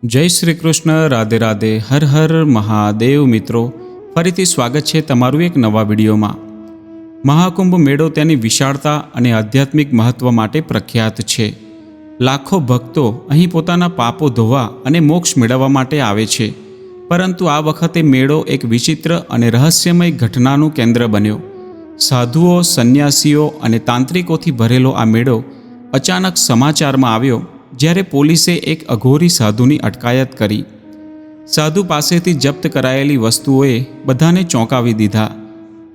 જય શ્રી કૃષ્ણ, રાધે રાધે, હર હર મહાદેવ. મિત્રો, ફરીથી સ્વાગત છે તમારું એક નવા વિડીયોમાં. મહાકુંભ મેળો તેની વિશાળતા અને આધ્યાત્મિક મહત્વ માટે પ્રખ્યાત છે. લાખો ભક્તો અહીં પોતાના પાપો ધોવા અને મોક્ષ મેળવવા માટે આવે છે. પરંતુ આ વખતે મેળો એક વિચિત્ર અને રહસ્યમય ઘટનાનું કેન્દ્ર બન્યો. સાધુઓ, સંન્યાસીઓ અને તાંત્રિકોથી ભરેલો આ મેળો અચાનક સમાચારમાં આવ્યો જ્યારે પોલીસે એક અઘોરી સાધુની અટકાયત કરી. સાધુ પાસેથી જપ્ત કરાયેલી વસ્તુઓએ બધાને ચોંકાવી દીધા.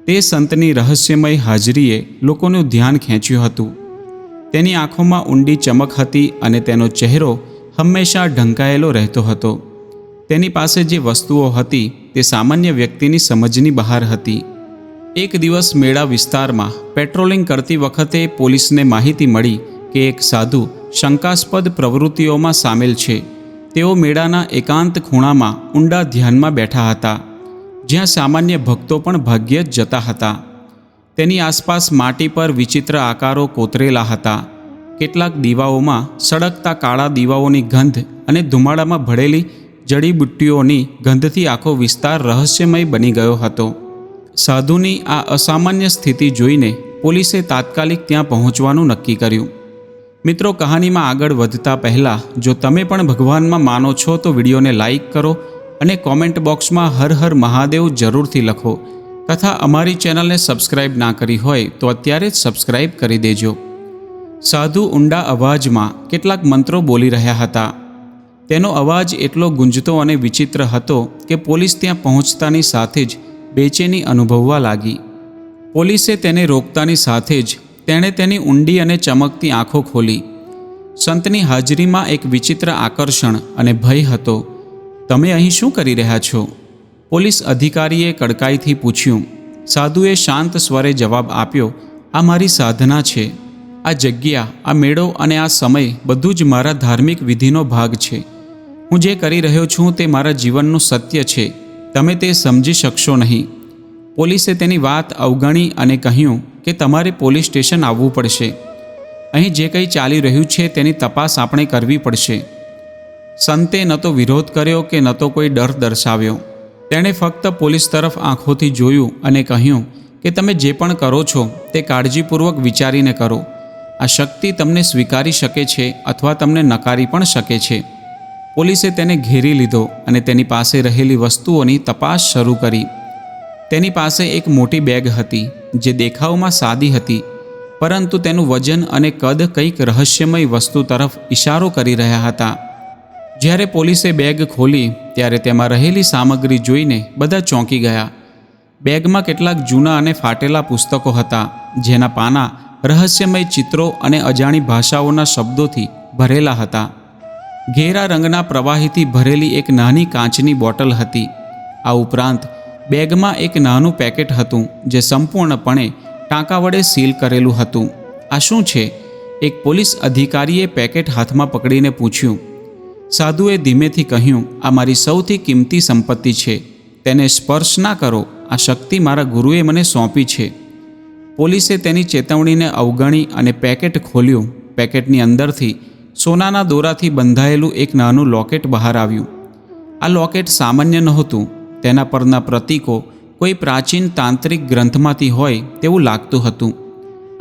તે સંતની રહસ્યમય હાજરીએ લોકોનું ધ્યાન ખેંચ્યું હતું. તેની આંખોમાં ઊંડી ચમક હતી અને તેનો ચહેરો હંમેશા ઢંકાયેલો રહેતો હતો. તેની પાસે જે વસ્તુઓ હતી તે સામાન્ય વ્યક્તિની સમજની બહાર હતી. એક દિવસ મેળા વિસ્તારમાં પેટ્રોલિંગ કરતી વખતે પોલીસને માહિતી મળી કે એક સાધુ શંકાસ્પદ પ્રવૃત્તિઓમાં સામેલ છે. તેઓ મેળાના એકાંત ખૂણામાં ઊંડા ધ્યાનમાં બેઠા હતા, જ્યાં સામાન્ય ભક્તો પણ ભાગ્યે જ જતા હતા. તેની આસપાસ માટી પર વિચિત્ર આકારો કોતરેલા હતા. કેટલાક દીવાઓમાં સળગતા કાળા દીવાઓની ગંધ અને ધુમાડામાં ભળેલી જડીબુટ્ટીઓની ગંધથી આખો વિસ્તાર રહસ્યમય બની ગયો હતો. સાધુની આ અસામાન્ય સ્થિતિ જોઈને પોલીસે તાત્કાલિક ત્યાં પહોંચવાનું નક્કી કર્યું. મિત્રો, કહાનીમાં આગળ વધતા પહેલાં જો તમે પણ ભગવાનમાં માનો છો તો વિડીયોને લાઈક કરો અને કોમેન્ટ બોક્સમાં હર હર મહાદેવ જરૂરથી લખો. તથા અમારી ચેનલને સબસ્ક્રાઈબ ના કરી હોય તો અત્યારે જ સબસ્ક્રાઈબ કરી દેજો. સાધુ ઊંડા અવાજમાં કેટલાક મંત્રો બોલી રહ્યા હતા. તેનો અવાજ એટલો ગુંજતો અને વિચિત્ર હતો કે પોલીસ ત્યાં પહોંચતાની સાથે જ બેચેની અનુભવવા લાગી. પોલીસે તેને રોકતાની સાથે જ તેણે તેની ઊંડી અને ચમકતી આંખો ખોલી. સંતની હાજરીમાં એક વિચિત્ર આકર્ષણ અને ભય હતો. તમે અહીં શું કરી રહ્યા છો? પોલીસ અધિકારીએ કડકાઈથી પૂછ્યું. સાધુએ શાંત સ્વરે જવાબ આપ્યો, આ મારી સાધના છે. આ જગ્યા, આ મેળો અને આ સમય બધું જ મારા ધાર્મિક વિધિનો ભાગ છે. હું જે કરી રહ્યો છું તે મારા જીવનનું સત્ય છે. તમે તે સમજી શકશો નહીં. પોલીસે તેની વાત અવગણી અને કહ્યું કે તમારે પોલીસ સ્ટેશન આવવું પડશે. અહીં જે કંઈ ચાલી રહ્યું છે તેની તપાસ આપણે કરવી પડશે. સંતે ન તો વિરોધ કર્યો કે ન તો કોઈ ડર દર્શાવ્યો. તેણે ફક્ત પોલીસ તરફ આંખોથી જોયું અને કહ્યું કે તમે જે પણ કરો છો તે કાળજીપૂર્વક વિચારીને કરો. આ શક્તિ તમને સ્વીકારી શકે છે અથવા તમને નકારી પણ શકે છે. પોલીસે તેને ઘેરી લીધો અને તેની પાસે રહેલી વસ્તુઓની તપાસ શરૂ કરી. તેની પાસે એક મોટી બેગ હતી જે દેખાવમાં સાદી હતી, પરંતુ તેનું વજન અને કદ કંઈક રહસ્યમય વસ્તુ તરફ ઇશારો કરી રહ્યા હતા. જ્યારે પોલીસે બેગ ખોલી ત્યારે તેમાં રહેલી સામગ્રી જોઈને બધા ચોંકી ગયા. બેગમાં કેટલાક જૂના અને ફાટેલા પુસ્તકો હતા, જેના પાના રહસ્યમય ચિત્રો અને અજાણી ભાષાઓના શબ્દોથી ભરેલા હતા. ઘેરા રંગના પ્રવાહીથી ભરેલી એક નાની કાચની બોટલ હતી. આ ઉપરાંત બેગમાં એક નાનું પેકેટ હતું જે સંપૂર્ણપણે ટાંકા વડે સીલ કરેલું હતું. આ શું છે? એક પોલીસ અધિકારીએ પેકેટ હાથમાં પકડીને પૂછ્યું. સાધુએ ધીમેથી કહ્યું, આ મારી સૌથી કિંમતી સંપત્તિ છે. તેને સ્પર્શ ના કરો. આ શક્તિ મારા ગુરુએ મને સોંપી છે. પોલીસે તેની ચેતવણીને અવગણી અને પેકેટ ખોલ્યું. પેકેટની અંદરથી સોનાના દોરાથી બંધાયેલું એક નાનું લોકેટ બહાર આવ્યું. આ લોકેટ સામાન્ય નહોતું. તેના પરના પ્રતીકો કોઈ પ્રાચીન તાંત્રિક ગ્રંથમાંથી હોય તેવું લાગતું હતું.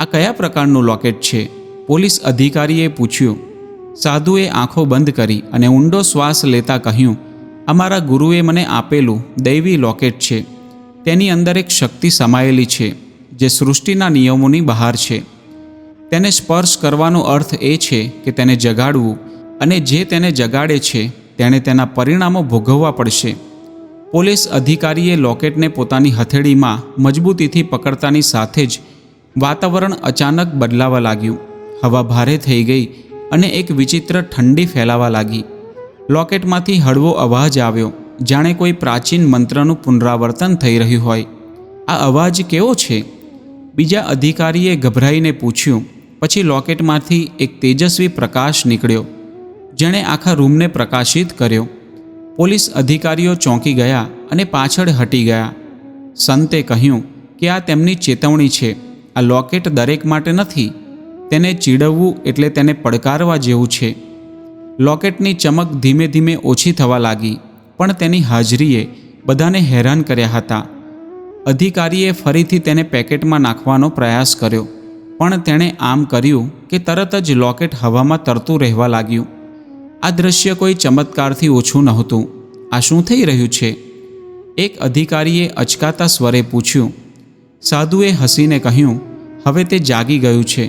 આ કયા પ્રકારનું લોકેટ છે? પોલીસ અધિકારીએ પૂછ્યું. સાધુએ આંખો બંધ કરી અને ઊંડો શ્વાસ લેતા કહ્યું, અમારા ગુરુએ મને આપેલું દૈવી લોકેટ છે. તેની અંદર એક શક્તિ સમાયેલી છે જે સૃષ્ટિના નિયમોની બહાર છે. તેને સ્પર્શ કરવાનો અર્થ એ છે કે તેને જગાડવું, અને જે તેને જગાડે છે તેણે તેના પરિણામો ભોગવવા પડશે. પોલીસ અધિકારીએ લોકેટને પોતાની હથેળીમાં મજબૂતીથી પકડતાની સાથે જ વાતાવરણ અચાનક બદલાવા લાગ્યું. હવા ભારે થઈ ગઈ અને એક વિચિત્ર ઠંડી ફેલાવા લાગી. લોકેટમાંથી હળવો અવાજ આવ્યો, જાણે કોઈ પ્રાચીન મંત્રનું પુનરાવર્તન થઈ રહ્યું હોય. આ અવાજ કેવો છે? બીજા અધિકારીએ ગભરાઈને પૂછ્યું. પછી લોકેટમાંથી એક તેજસ્વી પ્રકાશ નીકળ્યો, જેણે આખા રૂમને પ્રકાશિત કર્યો. પોલીસ અધિકારીઓ ચોંકી ગયા અને પાછળ હટી ગયા. સંતે કહ્યું કે આ તેમની ચેતવણી છે. આ લોકેટ દરેક માટે નથી. તેને ચીડવવું એટલે તેને પડકારવા જેવું છે. લોકેટની ચમક ધીમે ધીમે ઓછી થવા લાગી, પણ તેની હાજરીએ બધાને હેરાન કર્યા હતા. અધિકારીએ ફરીથી તેને પેકેટમાં નાખવાનો પ્રયાસ કર્યો, પણ તેણે આમ કર્યું કે તરત જ લોકેટ હવામાં તરતું રહેવા લાગ્યું. આ દૃશ્ય કોઈ ચમત્કારથી ઓછું નહોતું. આ શું થઈ રહ્યું છે? એક અધિકારીએ અચકાતા સ્વરે પૂછ્યું. સાધુએ હસીને કહ્યું, હવે તે જાગી ગયું છે.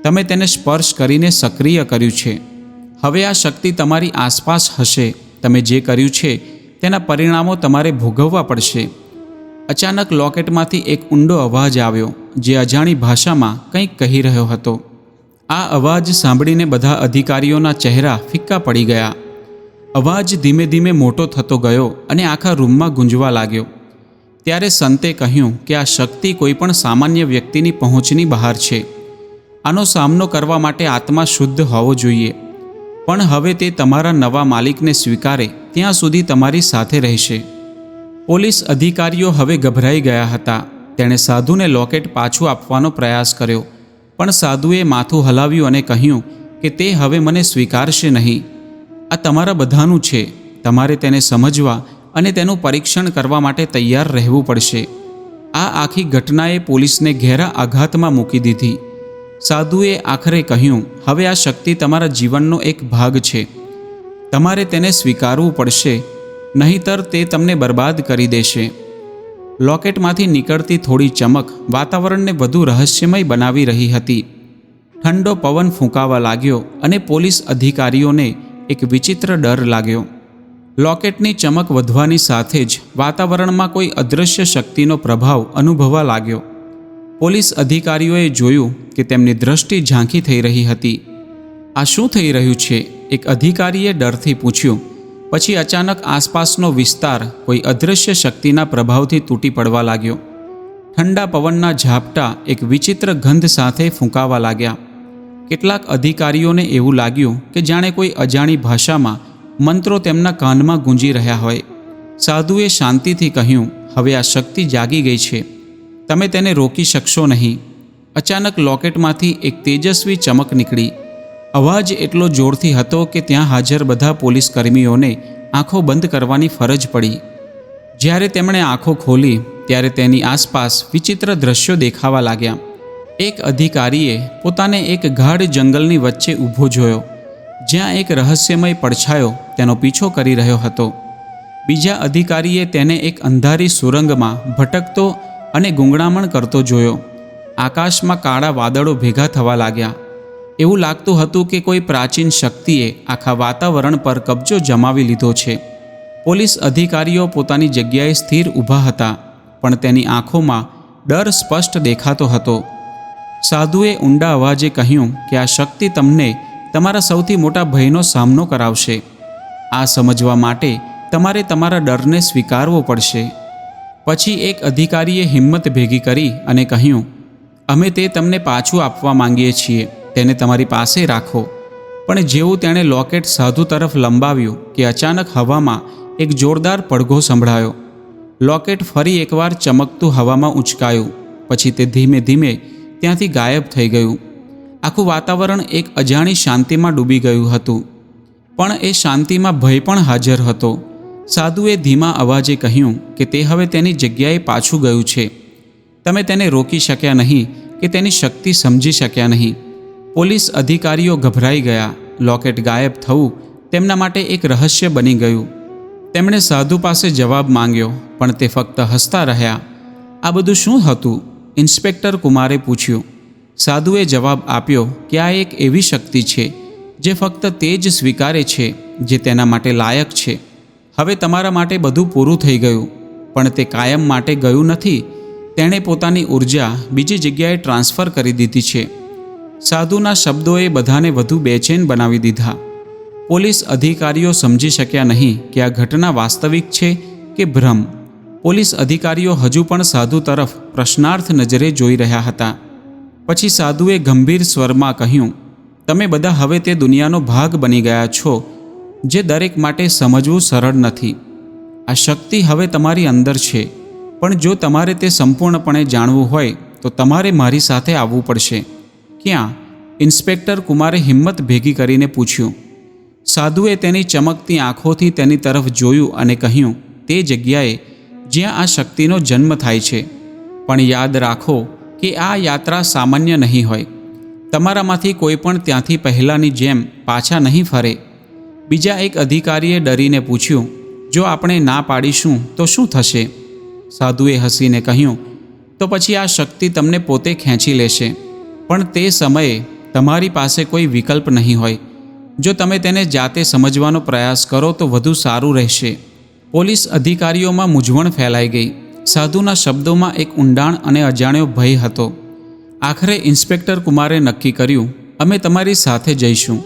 તમે તેને સ્પર્શ કરીને સક્રિય કર્યું છે. હવે આ શક્તિ તમારી આસપાસ હશે. તમે જે કર્યું છે તેના પરિણામો તમારે ભોગવવા પડશે. અચાનક લોકેટમાંથી એક ઊંડો અવાજ આવ્યો, જે અજાણી ભાષામાં કંઈક કહી રહ્યો હતો. આ અવાજ સાંભળીને બધા અધિકારીઓના ચહેરા ફિક્કા પડી ગયા. અવાજ ધીમે ધીમે મોટો થતો ગયો અને આખા રૂમમાં ગુંજવા લાગ્યો. ત્યારે સંતે કહ્યું કે આ શક્તિ કોઈપણ સામાન્ય વ્યક્તિની પહોંચની બહાર છે. આનો સામનો કરવા માટે આત્મા શુદ્ધ હોવો જોઈએ. પણ હવે તે તમારા નવા માલિકને સ્વીકારે ત્યાં સુધી તમારી સાથે રહેશે. પોલીસ અધિકારીઓ હવે ગભરાઈ ગયા હતા. તેણે સાધુને લોકેટ પાછું આપવાનો પ્રયાસ કર્યો, પણ સાધુએ માથું હલાવ્યું અને કહ્યું કે તે હવે મને સ્વીકારશે નહીં. આ તમારા બધાનું છે. તમારે તેને સમજવા અને તેનું પરીક્ષણ કરવા માટે તૈયાર રહેવું પડશે. આ આખી ઘટનાએ પોલીસને ઘેરા આઘાતમાં મૂકી દીધી. સાધુએ આખરે કહ્યું, હવે આ શક્તિ તમારા જીવનનો એક ભાગ છે. તમારે તેને સ્વીકારવું પડશે, નહીંતર તે તમને બરબાદ કરી દેશે. લોકેટમાંથી નીકળતી થોડી ચમક વાતાવરણને વધુ રહસ્યમય બનાવી રહી હતી. ઠંડો પવન ફૂંકાવા લાગ્યો અને પોલીસ અધિકારીઓને એક વિચિત્ર ડર લાગ્યો. લોકેટની ચમક વધવાની સાથે જ વાતાવરણમાં કોઈ અદૃશ્ય શક્તિનો પ્રભાવ અનુભવવા લાગ્યો. પોલીસ અધિકારીઓએ જોયું કે તેમની દ્રષ્ટિ ઝાંખી થઈ રહી હતી. આ શું થઈ રહ્યું છે? એક અધિકારીએ ડરથી પૂછ્યું. પછી અચાનક આસપાસનો વિસ્તાર કોઈ અદૃશ્ય શક્તિના પ્રભાવથી તૂટી પડવા લાગ્યો. ઠંડા પવનના ઝાપટા એક વિચિત્ર ગંધ સાથે ફૂંકાવા લાગ્યા. કેટલાક અધિકારીઓને એવું લાગ્યું કે જાણે કોઈ અજાણી ભાષામાં મંત્રો તેમના કાનમાં ગૂંજી રહ્યા હોય. સાધુએ શાંતિથી કહ્યું, હવે આ શક્તિ જાગી ગઈ છે. તમે તેને રોકી શકશો નહીં. અચાનક લોકેટમાંથી એક તેજસ્વી ચમક નીકળી. અવાજ એટલો જોરથી હતો કે ત્યાં હાજર બધા પોલીસ કર્મીઓને આંખો બંધ કરવાની ફરજ પડી. જ્યારે તેમણે આંખો ખોલી ત્યારે તેની આસપાસ વિચિત્ર દ્રશ્યો દેખાવા લાગ્યા. એક અધિકારીએ પોતાને એક ગાઢ જંગલની વચ્ચે ઊભો જોયો, જ્યાં એક રહસ્યમય પડછાયો તેનો પીછો કરી રહ્યો હતો. બીજા અધિકારીએ તેને એક અંધારી સુરંગમાં ભટકતો અને ગૂંગળામણ કરતો જોયો. આકાશમાં કાળા વાદળો ભેગા થવા લાગ્યા. એવું લાગતું હતું કે કોઈ પ્રાચીન શક્તિએ આખા વાતાવરણ પર કબજો જમાવી લીધો છે. પોલીસ અધિકારીઓ પોતાની જગ્યાએ સ્થિર ઊભા હતા, પણ તેની આંખોમાં ડર સ્પષ્ટ દેખાતો હતો. સાધુએ ઊંડા અવાજે કહ્યું કે આ શક્તિ તમને તમારા સૌથી મોટા ભયનો સામનો કરાવશે. આ સમજવા માટે તમારે તમારા ડરને સ્વીકારવો પડશે. પછી એક અધિકારીએ હિંમત ભેગી કરી અને કહ્યું, અમે તે તમને પાછું આપવા માંગીએ છીએ. તેને તમારી પાસે રાખો. પણ જેવું તેણે લોકેટ સાધુ તરફ લંબાવ્યું કે અચાનક હવામાં એક જોરદાર પડઘો સંભળાયો. લોકેટ ફરી એકવાર ચમકતું હવામાં ઉંચકાયું. પછી તે ધીમે ધીમે ત્યાંથી ગાયબ થઈ ગયું. આખું વાતાવરણ એક અજાણી શાંતિમાં ડૂબી ગયું હતું. પણ એ શાંતિમાં ભય પણ હાજર હતો. સાધુએ ધીમા અવાજે કહ્યું કે તે હવે તેની જગ્યાએ પાછું ગયું છે. તમે તેને રોકી શક્યા નહીં કે તેની શક્તિ સમજી શક્યા નહીં. પોલીસ અધિકારીઓ ગભરાઈ ગયા. લોકેટ ગાયબ થવું તેમના માટે એક રહસ્ય બની ગયું. તેમણે સાધુ પાસે જવાબ માંગ્યો, પણ તે ફક્ત હસતા રહ્યા. આ બધું શું હતું? ઇન્સ્પેક્ટર કુમારે પૂછ્યું. સાધુએ જવાબ આપ્યો કે આ એક એવી શક્તિ છે જે ફક્ત તે જ સ્વીકારે છે જે તેના માટે લાયક છે. હવે તમારા માટે બધું પૂરું થઈ ગયું, પણ તે કાયમ માટે ગયું નથી. તેણે પોતાની ઉર્જા બીજી જગ્યાએ ટ્રાન્સફર કરી દીધી છે. સાધુના શબ્દોએ બધાને વધુ બેચેન બનાવી દીધા. પોલીસ અધિકારીઓ સમજી શક્યા નહીં કે આ ઘટના વાસ્તવિક છે કે ભ્રમ. પોલીસ અધિકારીઓ હજુ પણ સાધુ તરફ પ્રશ્નાર્થ નજરે જોઈ રહ્યા હતા. પછી સાધુએ ગંભીર સ્વરમાં કહ્યું, તમે બધા હવે તે દુનિયાનો ભાગ બની ગયા છો જે દરેક માટે સમજવું સરળ નથી. આ શક્તિ હવે તમારી અંદર છે, પણ જો તમારે તે સંપૂર્ણપણે જાણવું હોય તો તમારે મારી સાથે આવવું પડશે. ક્યાં? ઇન્સ્પેક્ટર કુમારે હિંમત ભેગી કરીને પૂછ્યું. સાધુએ તેની ચમકતી આંખોથી તેની તરફ જોયું અને કહ્યું, તે જગ્યાએ જ્યાં આ શક્તિનો જન્મ થાય છે. પણ યાદ રાખો કે આ યાત્રા સામાન્ય નહીં હોય. તમારામાંથી કોઈ પણ ત્યાંથી પહેલાંની જેમ પાછા નહીં ફરે. બીજા એક અધિકારીએ ડરીને પૂછ્યું, જો આપણે ના પાડીશું તો શું થશે? સાધુએ હસીને કહ્યું, તો પછી આ શક્તિ તમને પોતે ખેંચી લેશે. પણ તે સમયે તમારી પાસે કોઈ વિકલ્પ નહીં હોય. જો તમે તેને જાતે સમજવાનો પ્રયાસ કરો તો વધુ સારું રહેશે. પોલીસ અધિકારીઓમાં મૂંઝવણ ફેલાઈ ગઈ. સાધુના શબ્દોમાં એક ઊંડાણ અને અજાણ્યો ભય હતો. આખરે ઇન્સ્પેક્ટર કુમારે નક્કી કર્યું, અમે તમારી સાથે જઈશું.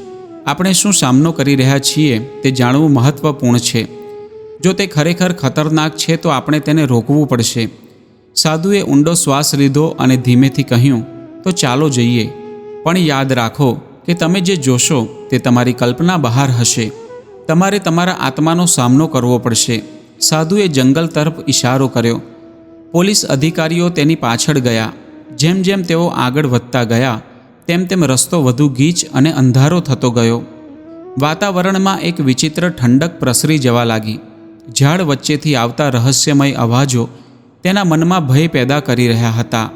આપણે શું સામનો કરી રહ્યા છીએ તે જાણવું મહત્ત્વપૂર્ણ છે. જો તે ખરેખર ખતરનાક છે તો આપણે તેને રોકવું પડશે. સાધુએ ઊંડો શ્વાસ લીધો અને ધીમેથી કહ્યું, તો ચાલો જઈએ. પણ યાદ રાખો કે તમે જે જોશો તે તમારી કલ્પના બહાર હશે. તમારે તમારા આત્માનો સામનો કરવો પડશે. સાધુએ જંગલ તરફ ઇશારો કર્યો. પોલીસ અધિકારીઓ તેની પાછળ ગયા. જેમ જેમ તેઓ આગળ વધતા ગયા તેમ તેમ રસ્તો વધુ ગીચ અને અંધારો થતો ગયો. વાતાવરણમાં એક વિચિત્ર ઠંડક પ્રસરી જવા લાગી. ઝાડ વચ્ચેથી આવતા રહસ્યમય અવાજો તેના મનમાં ભય પેદા કરી રહ્યા હતા.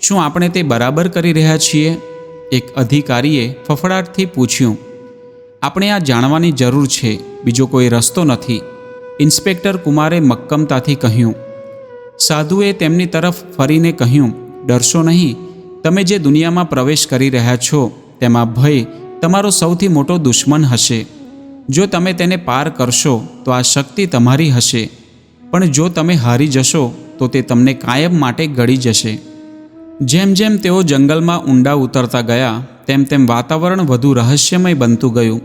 શું આપણે તે બરાબર કરી રહ્યા છીએ? એક અધિકારીએ ફફડાટથી પૂછ્યું. આપણે આ જાણવાની જરૂર છે, બીજો કોઈ રસ્તો નથી, ઇન્સ્પેક્ટર કુમારે મક્કમતાથી કહ્યું. સાધુએ તેમની તરફ ફરીને કહ્યું, ડરશો નહીં. તમે જે દુનિયામાં પ્રવેશ કરી રહ્યા છો તેમાં ભય તમારો સૌથી મોટો દુશ્મન હશે. જો તમે તેને પાર કરશો તો આ શક્તિ તમારી હશે, પણ જો તમે હારી જશો તો તે તમને કાયમ માટે ગળી જશે. જેમ જેમ તેઓ જંગલમાં ઊંડા ઉતરતા ગયા તેમ તેમ વાતાવરણ વધુ રહસ્યમય બનતું ગયું.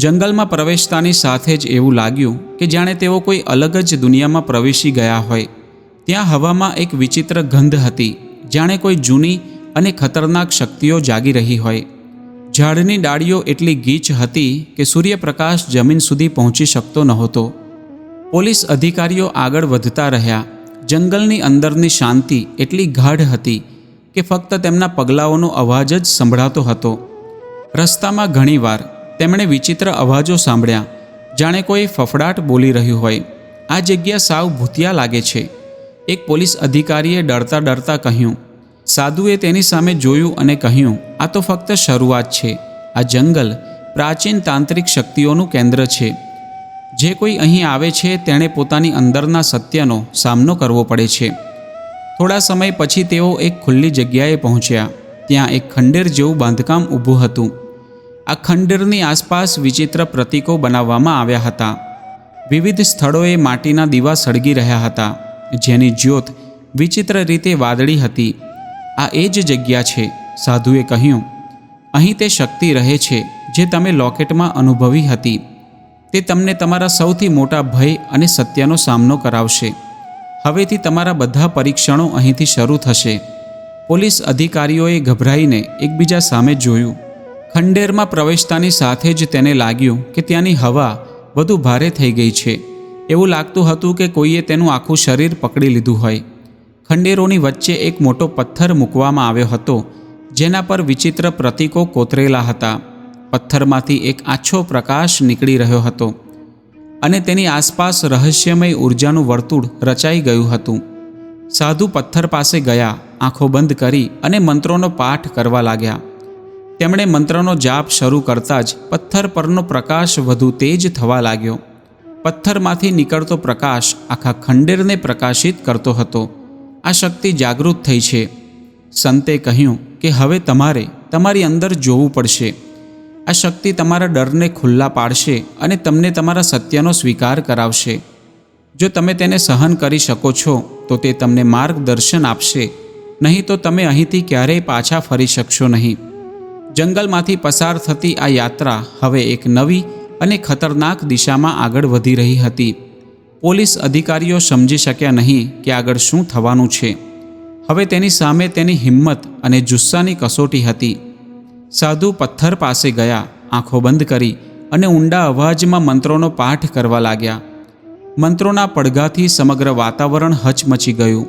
જંગલમાં પ્રવેશતાની સાથે જ એવું લાગ્યું કે જાણે તેઓ કોઈ અલગ જ દુનિયામાં પ્રવેશી ગયા હોય. ત્યાં હવામાં એક વિચિત્ર ગંધ હતી, જાણે કોઈ જૂની અને ખતરનાક શક્તિઓ જાગી રહી હોય. ઝાડની ડાળીઓ એટલી ગીચ હતી કે સૂર્યપ્રકાશ જમીન સુધી પહોંચી શકતો નહોતો. પોલીસ અધિકારીઓ આગળ વધતા રહ્યા. જંગલની અંદરની શાંતિ એટલી ગાઢ હતી કે ફક્ત તેમના પગલાઓનો અવાજ જ સંભળાતો હતો. રસ્તામાં ઘણીવાર તેમણે વિચિત્ર અવાજો સાંભળ્યા, જાણે કોઈ ફફડાટ બોલી રહ્યું હોય. આ જગ્યા સાવ ભૂતિયા લાગે છે, એક પોલીસ અધિકારીએ ડરતા ડરતા કહ્યું. સાધુએ તેની સામે જોયું અને કહ્યું, આ તો ફક્ત શરૂઆત છે. આ જંગલ પ્રાચીન તાંત્રિક શક્તિઓનું કેન્દ્ર છે. જે કોઈ અહીં આવે છે તેણે પોતાની અંદરના સત્યનો સામનો કરવો પડે છે. થોડા સમય પછી તેઓ એક ખુલ્લી જગ્યાએ પહોંચ્યા. ત્યાં એક ખંડેર જેવું બાંધકામ ઊભું હતું. આ ખંડેરની આસપાસ વિચિત્ર પ્રતીકો બનાવવામાં આવ્યા હતા. વિવિધ સ્થળોએ માટીના દીવા સળગી રહ્યા હતા, જેની જ્યોત વિચિત્ર રીતે વાદળી હતી. આ એ જ જગ્યા છે, સાધુએ કહ્યું. અહીં તે શક્તિ રહે છે જે તમે લોકેટમાં અનુભવી હતી. તે તમને તમારા સૌથી મોટા ભય અને સત્યનો સામનો કરાવશે. હવેથી તમારા બધા પરીક્ષણો અહીંથી શરૂ થશે. પોલીસ અધિકારીઓએ ગભરાઈને એકબીજા સામે જોયું. ખંડેરમાં પ્રવેશતાની સાથે જ તેને લાગ્યું કે ત્યાંની હવા વધુ ભારે થઈ ગઈ છે. એવું લાગતું હતું કે કોઈએ તેનું આખું શરીર પકડી લીધું હોય. ખંડેરોની વચ્ચે એક મોટો પથ્થર મૂકવામાં આવ્યો હતો, જેના પર વિચિત્ર પ્રતીકો કોતરેલા હતા. પથ્થરમાંથી એક આછો પ્રકાશ નીકળી રહ્યો હતો અને તેની આસપાસ રહસ્યમય ઊર્જાનું વર્તુળ રચાઈ ગયું હતું. સાધુ પથ્થર પાસે ગયા, આંખો બંધ કરી અને મંત્રોનો પાઠ કરવા લાગ્યા. તેમણે મંત્રનો જાપ શરૂ કરતાં જ પથ્થર પરનો પ્રકાશ વધુ તેજ થવા લાગ્યો. પથ્થરમાંથી નીકળતો પ્રકાશ આખા ખંડેરને પ્રકાશિત કરતો હતો. આ શક્તિ જાગૃત થઈ છે. સંતે કહ્યું કે હવે તમારે તમારી અંદર જોવું પડશે. આ શક્તિ તમારા ડરને ખુલ્લા પાડશે અને તમને તમારા સત્યનો સ્વીકાર કરાવશે. જો તમે તેને સહન કરી શકો છો તો તે તમને માર્ગદર્શન આપશે, નહીં તો તમે અહીંથી ક્યારેય પાછા ફરી શકશો નહીં. જંગલમાંથી પસાર થતી આ યાત્રા હવે એક નવી અને ખતરનાક દિશામાં આગળ વધી રહી હતી. પોલીસ અધિકારીઓ સમજી શક્યા નહીં કે આગળ શું થવાનું છે. હવે તેની સામે તેની હિંમત અને જુસ્સાની કસોટી હતી. સાધુ પથ્થર પાસે ગયા, આંખો બંધ કરી અને ઊંડા અવાજમાં મંત્રોનો પાઠ કરવા લાગ્યા. મંત્રોના પડઘાથી સમગ્ર વાતાવરણ હચમચી ગયું.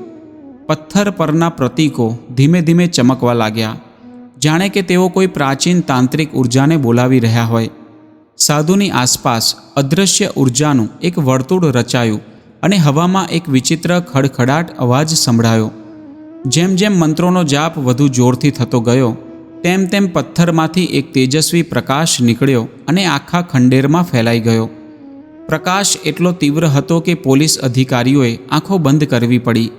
પથ્થર પરના પ્રતીકો ધીમે ધીમે ચમકવા લાગ્યા, જાણે કે તેઓ કોઈ પ્રાચીન તાંત્રિક ઉર્જાને બોલાવી રહ્યા હોય. સાધુની આસપાસ અદૃશ્ય ઉર્જાનું એક વર્તુળ રચાયું અને હવામાં એક વિચિત્ર ખડખડાટ અવાજ સંભળાયો. જેમ જેમ મંત્રોનો જાપ વધુ જોરથી થતો ગયો તેમ તેમ પથ્થરમાંથી એક તેજસ્વી પ્રકાશ નીકળ્યો અને આખા ખંડેરમાં ફેલાઈ ગયો. પ્રકાશ એટલો તીવ્ર હતો કે પોલીસ અધિકારીઓએ આંખો બંધ કરવી પડી.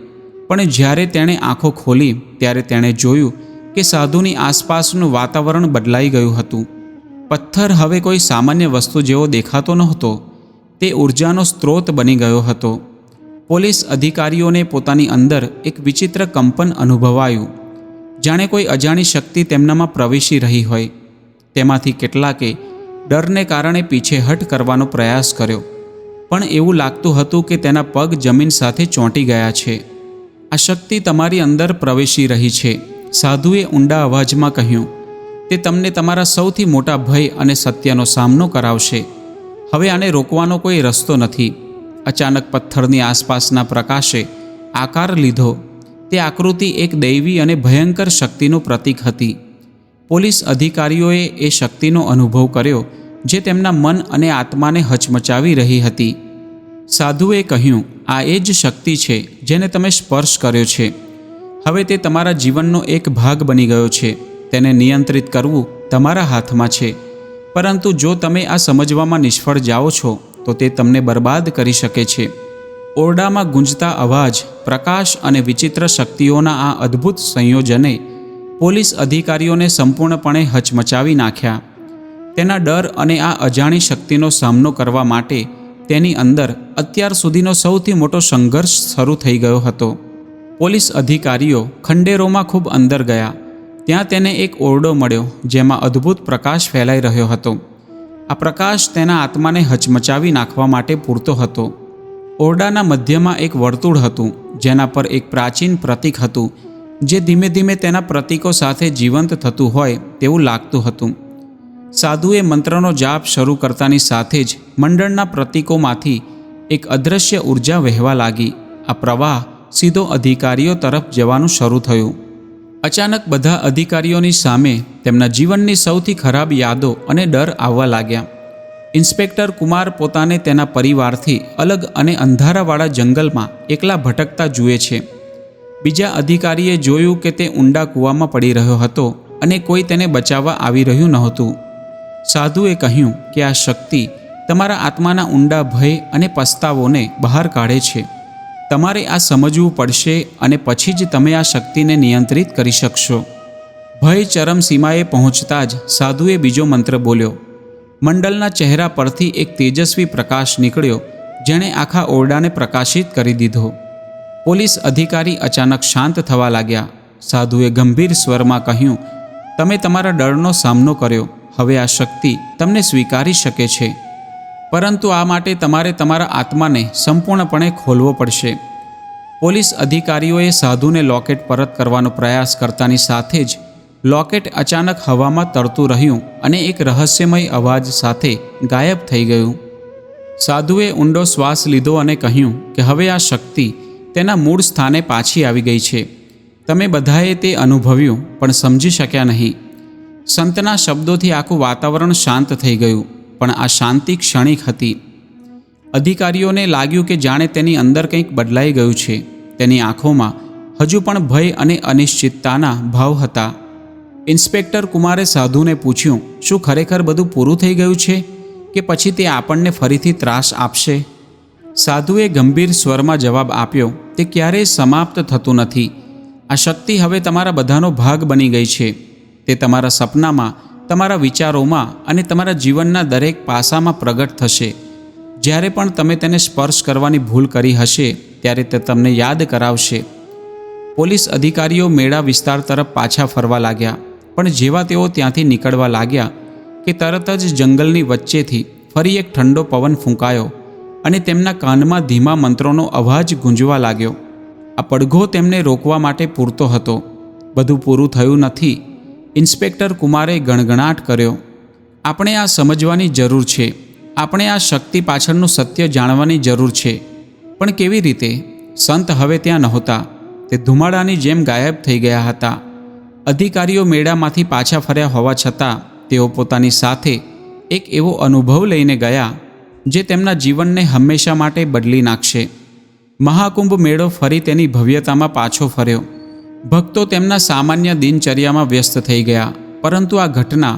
પણ જ્યારે તેણે આંખો ખોલી ત્યારે તેણે જોયું કે સાધુની આસપાસનું વાતાવરણ બદલાઈ ગયું હતું. પથ્થર હવે કોઈ સામાન્ય વસ્તુ જેવો દેખાતો નહોતો, તે ઉર્જાનો સ્ત્રોત બની ગયો હતો. પોલીસ અધિકારીઓને પોતાની અંદર એક વિચિત્ર કંપન અનુભવાયું, જાણે કોઈ અજાણી શક્તિ તેમનામાં પ્રવેશી રહી હોય. તેમાંથી કેટલાકે ડરને કારણે પીછેહટ કરવાનો પ્રયાસ કર્યો, પણ એવું લાગતું હતું કે તેના પગ જમીન સાથે ચોંટી ગયા છે. આ શક્તિ તમારી અંદર પ્રવેશી રહી છે, સાધુએ ઊંડા અવાજમાં કહ્યું. તે તમને તમારા સૌથી મોટા ભય અને સત્યનો સામનો કરાવશે. હવે આને રોકવાનો કોઈ રસ્તો નથી. અચાનક પથ્થરની આસપાસના પ્રકાશે આકાર લીધો. તે આકૃતિ એક દૈવી અને ભયંકર શક્તિનું પ્રતીક હતી. પોલીસ અધિકારીઓએ એ શક્તિનો અનુભવ કર્યો જે તેમના મન અને આત્માને હચમચાવી રહી હતી. સાધુએ કહ્યું, આ એ જ શક્તિ છે જેને તમે સ્પર્શ કર્યો છે. હવે તે તમારા જીવનનો એક ભાગ બની ગયો છે. તેને નિયંત્રિત કરવું તમારા હાથમાં છે. પરંતુ જો તમે આ સમજવામાં નિષ્ફળ જાઓ છો તો તે તમને બરબાદ કરી શકે છે. ઓરડામાં ગુંજતા અવાજ, પ્રકાશ અને વિચિત્ર શક્તિઓના આ અદ્ભુત સંયોજને પોલીસ અધિકારીઓને સંપૂર્ણપણે હચમચાવી નાખ્યા. તેના ડર અને આ અજાણી શક્તિનો સામનો કરવા માટે તેની અંદર અત્યાર સુધીનો સૌથી મોટો સંઘર્ષ શરૂ થઈ ગયો હતો. પોલીસ અધિકારીઓ ખંડેરોમાં ખૂબ અંદર ગયા. ત્યાં તેને એક ઓરડો મળ્યો જેમાં અદ્ભુત પ્રકાશ ફેલાઈ રહ્યો હતો. આ પ્રકાશ તેના આત્માને હચમચાવી નાખવા માટે પૂરતો હતો. ઓરડાના મધ્યમાં એક વર્તુળ હતું જેના પર એક પ્રાચીન પ્રતીક હતું જે ધીમે ધીમે તેના પ્રતીકો સાથે જીવંત થતું હોય તેવું લાગતું હતું. સાધુએ મંત્રનો જાપ શરૂ કરતાની સાથે જ મંડળના પ્રતીકોમાંથી એક અદૃશ્ય ઉર્જા વહેવા લાગી. આ પ્રવાહ સીધો અધિકારીઓ તરફ જવાનું શરૂ થયું. અચાનક બધા અધિકારીઓની સામે તેમના જીવનની સૌથી ખરાબ યાદો અને ડર આવવા લાગ્યા. ઇન્સ્પેક્ટર કુમાર પોતાને તેના પરિવારથી અલગ અને અંધારાવાળા જંગલમાં એકલા ભટકતા જુએ છે. બીજા અધિકારીએ જોયું કે તે ઊંડા કૂવામાં પડી રહ્યો હતો અને કોઈ તેને બચાવવા આવી રહ્યું નહોતું. સાધુએ કહ્યું કે આ શક્તિ તમારા આત્માના ઊંડા ભય અને પસ્તાવોને બહાર કાઢે છે. તમારે આ સમજવું પડશે અને પછી જ તમે આ શક્તિને નિયંત્રિત કરી શકશો. ભય ચરમસીમાએ પહોંચતા જ સાધુએ બીજો મંત્ર બોલ્યો. મંડળના ચહેરા પરથી એક તેજસ્વી પ્રકાશ નીકળ્યો જેણે આખા ઓરડાને પ્રકાશિત કરી દીધો. પોલીસ અધિકારી અચાનક શાંત થવા લાગ્યા. સાધુએ ગંભીર સ્વરમાં કહ્યું, તમે તમારા ડરનો સામનો કર્યો. હવે આ શક્તિ તમને સ્વીકારી શકે છે, પરંતુ આ માટે તમારે તમારા આત્માને સંપૂર્ણપણે ખોલવો પડશે. પોલીસ અધિકારીઓએ સાધુને લોકેટ પરત કરવાનો પ્રયાસ કરતાની સાથે જ લોકેટ અચાનક હવામાં તરતું રહ્યું અને એક રહસ્યમય અવાજ સાથે ગાયબ થઈ ગયું. સાધુએ ઊંડો શ્વાસ લીધો અને કહ્યું કે હવે આ શક્તિ તેના મૂળ સ્થાને પાછી આવી ગઈ છે. તમે બધાએ તે અનુભવ્યું પણ સમજી શક્યા નહીં. સંતના શબ્દોથી આખું વાતાવરણ શાંત થઈ ગયું, પણ આ શાંતિ ક્ષણિક હતી. અધિકારીઓને લાગ્યું કે જાણે તેની અંદર કંઈક બદલાઈ ગયું છે. તેની આંખોમાં હજુ પણ ભય અને અનિશ્ચિતતાના ભાવ હતા. ઇન્સ્પેક્ટર કુમારે સાધુને પૂછ્યું, શું ખરેખર બધું પૂરું થઈ ગયું છે કે પછી તે આપણને ફરીથી ત્રાસ આપશે? સાધુએ ગંભીર સ્વરમાં જવાબ આપ્યો, તે ક્યારેય સમાપ્ત થતું નથી. આ શક્તિ હવે તમારા બધાનો ભાગ બની ગઈ છે. તે તમારા સપનામાં, તમારા વિચારોમાં અને તમારા જીવનના દરેક પાસામાં પ્રગટ થશે. જ્યારે પણ તમે તેને સ્પર્શ કરવાની ભૂલ કરી હશે ત્યારે તે તમને યાદ કરાવશે. પોલીસ અધિકારીઓ મેળા વિસ્તાર તરફ પાછા ફરવા લાગ્યા, પણ જેવા તેઓ ત્યાંથી નીકળવા લાગ્યા કે તરત જ જંગલની વચ્ચેથી ફરી એક ઠંડો પવન ફૂંકાયો અને તેમના કાનમાં ધીમા મંત્રોનો અવાજ ગુંજવા લાગ્યો. આ પડઘો તેમને રોકવા માટે પૂરતો હતો. બધું પૂરું થયું નથી. ઇન્સ્પેક્ટર કુમારે ગણગણાટ કર્યો. આપણે આ સમજવાની જરૂર છે. આપણે આ શક્તિ પાછળનું સત્ય જાણવાની જરૂર છે. પણ કેવી રીતે? સંત હવે ત્યાં નહોતા. તે ધુમાડાની જેમ ગાયબ થઈ ગયા હતા. અધિકારીઓ મેળામાંથી પાછા ફર્યા હોવા છતાં તેઓ પોતાની સાથે એક એવો અનુભવ લઈને ગયા જે તેમના જીવનને હંમેશા માટે બદલી નાખશે. મહાકુંભ મેળો ફરી તેની ભવ્યતામાં પાછો ફર્યો. ભક્તો તેમના સામાન્ય દિનચર્યામાં વ્યસ્ત થઈ ગયા, પરંતુ આ ઘટના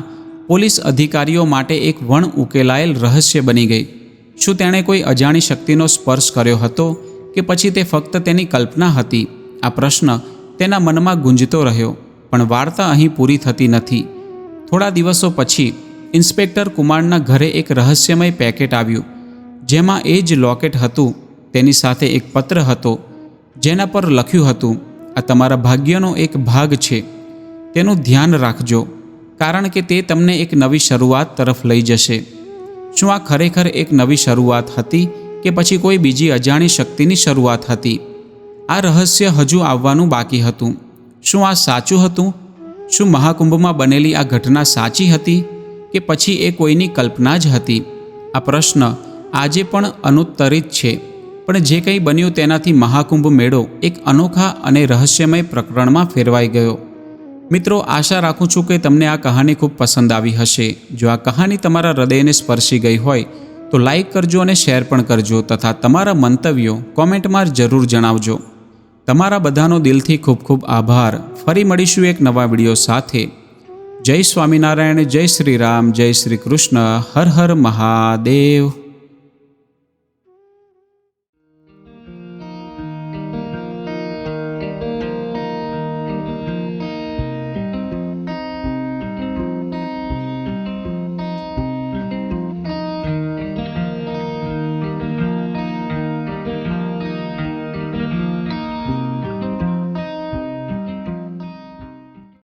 પોલીસ અધિકારીઓ માટે એક વણ ઉકેલાયેલ રહસ્ય બની ગઈ. શું તેણે કોઈ અજાણી શક્તિનો સ્પર્શ કર્યો હતો કે પછી તે ફક્ત તેની કલ્પના હતી? આ પ્રશ્ન તેના મનમાં ગુંજતો રહ્યો. પણ વાર્તા અહીં પૂરી થતી નથી. થોડા દિવસો પછી ઇન્સ્પેક્ટર કુમારના ઘરે એક રહસ્યમય પેકેટ આવ્યું, જેમાં એ જ લોકેટ હતું. તેની સાથે એક પત્ર હતો જેના પર લખ્યું હતું, આ તમારા ભાગ્યનો એક ભાગ છે. તેનું ધ્યાન રાખજો, કારણ કે તે તમને એક નવી શરૂઆત તરફ લઈ જશે. શું આ ખરેખર એક નવી શરૂઆત હતી કે પછી કોઈ બીજી અજાણી શક્તિની શરૂઆત હતી? આ રહસ્ય હજુ આવવાનું બાકી હતું. શું આ સાચું હતું? શું મહાકુંભમાં બનેલી આ ઘટના સાચી હતી કે પછી એ કોઈની કલ્પના જ હતી? આ પ્રશ્ન આજે પણ અનુત્તરિત છે. પણ જે કંઈ બન્યું તેનાથી મહાકુંભ મેળો એક અનોખા અને રહસ્યમય પ્રકરણમાં ફેરવાઈ ગયો. મિત્રો, આશા રાખું છું કે તમને આ કહાની ખૂબ પસંદ આવી હશે. જો આ કહાની તમારા હૃદયને સ્પર્શી ગઈ હોય તો લાઈક કરજો અને શેર પણ કરજો, તથા તમારા મંતવ્યો કોમેન્ટમાં જરૂર જણાવજો. તમારા બધાનો દિલથી ખૂબ ખૂબ આભાર. ફરી મળીશું એક નવા વિડીયો સાથે. જય સ્વામિનારાયણ, જય શ્રી રામ, જય શ્રી કૃષ્ણ. હર હર મહાદેવ.